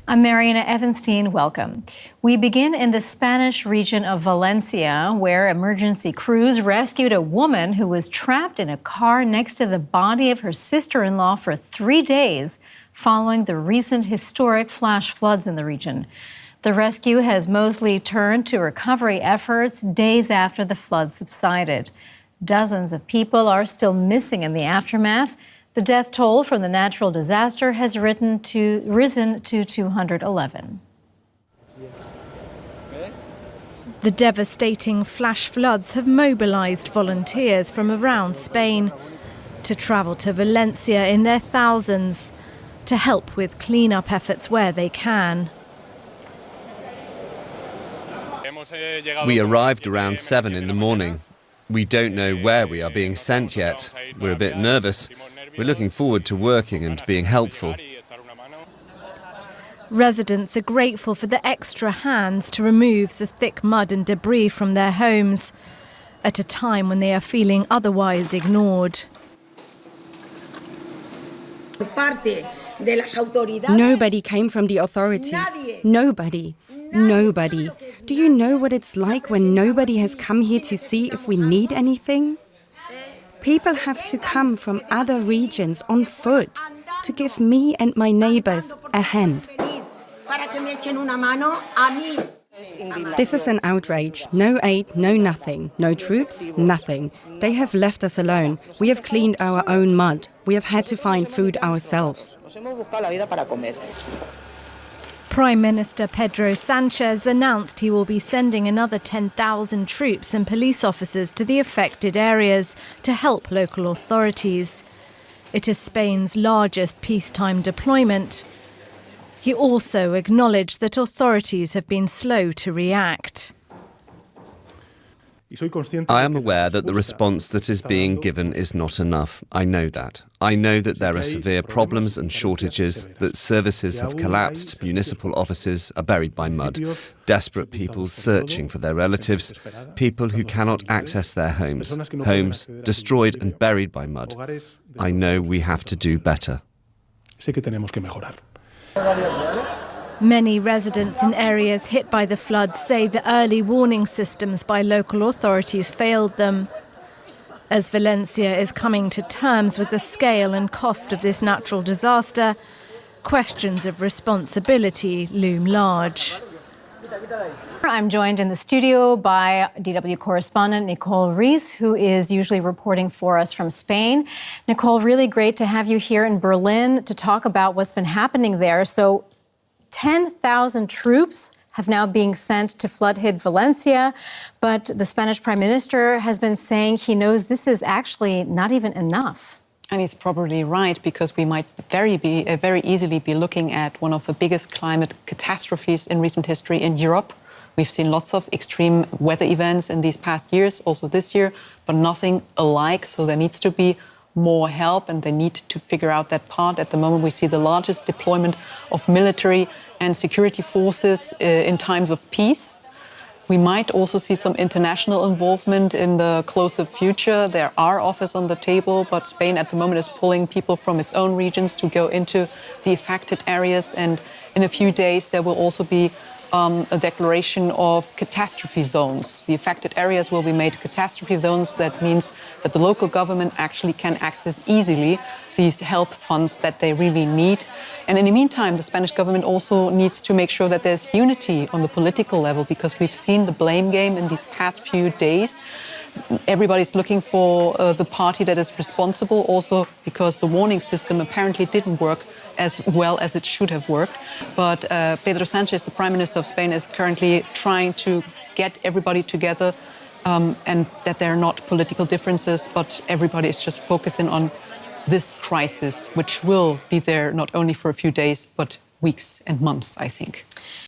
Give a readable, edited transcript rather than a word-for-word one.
I'm Mariana Evanstein. Welcome. We begin in the Spanish region of Valencia, where emergency crews rescued a woman who was trapped in a car next to the body of her sister-in-law for 3 days following the recent historic flash floods in the region. The rescue has mostly turned to recovery efforts days after the floods subsided. Dozens of people are still missing in the aftermath. The death toll from the natural disaster has risen to 211. The devastating flash floods have mobilized volunteers from around Spain to travel to Valencia in their thousands to help with clean-up efforts where they can. We arrived around 7 in the morning. We don't know where we are being sent yet. We're a bit nervous. We're looking forward to working and being helpful. Residents are grateful for the extra hands to remove the thick mud and debris from their homes at a time when they are feeling otherwise ignored. Nobody came from the authorities. Nobody. Nobody. Do you know what it's like when nobody has come here to see if we need anything? People have to come from other regions on foot to give me and my neighbors a hand. This is an outrage. No aid, no nothing. No troops, nothing. They have left us alone. We have cleaned our own mud. We have had to find food ourselves. Prime Minister Pedro Sánchez announced he will be sending another 10,000 troops and police officers to the affected areas to help local authorities. It is Spain's largest peacetime deployment. He also acknowledged that authorities have been slow to react. I am aware that the response that is being given is not enough. I know that. I know that there are severe problems and shortages, that services have collapsed, municipal offices are buried by mud, desperate people searching for their relatives, people who cannot access their homes, homes destroyed and buried by mud. I know we have to do better. Many residents in areas hit by the floods say the early warning systems by local authorities failed them. As Valencia is coming to terms with the scale and cost of this natural disaster, questions of responsibility loom large. I'm joined in the studio by DW correspondent Nicole Rees, who is usually reporting for us from Spain. Nicole, really great to have you here in Berlin to talk about what's been happening there. So 10,000 troops have now been sent to flood-hit Valencia, but the Spanish Prime Minister has been saying he knows this is actually not even enough. And he's probably right, because we might very easily be looking at one of the biggest climate catastrophes in recent history in Europe. We've seen lots of extreme weather events in these past years, also this year, but nothing alike. So there needs to be more help, and they need to figure out that part. At the moment, we see the largest deployment of military and security forces in times of peace. We might also see some international involvement in the closer future. There are offers on the table, but Spain at the moment is pulling people from its own regions to go into the affected areas. And in a few days, there will also be a declaration of catastrophe zones. The affected areas will be made catastrophe zones. That means that the local government actually can access easily these help funds that they really need. And in the meantime, the Spanish government also needs to make sure that there's unity on the political level, because we've seen the blame game in these past few days. Everybody's looking for the party that is responsible, also because the warning system apparently didn't work as well as it should have worked. But Pedro Sánchez, the Prime Minister of Spain, is currently trying to get everybody together, and that there are not political differences, but everybody is just focusing on this crisis, which will be there not only for a few days, but weeks and months, I think.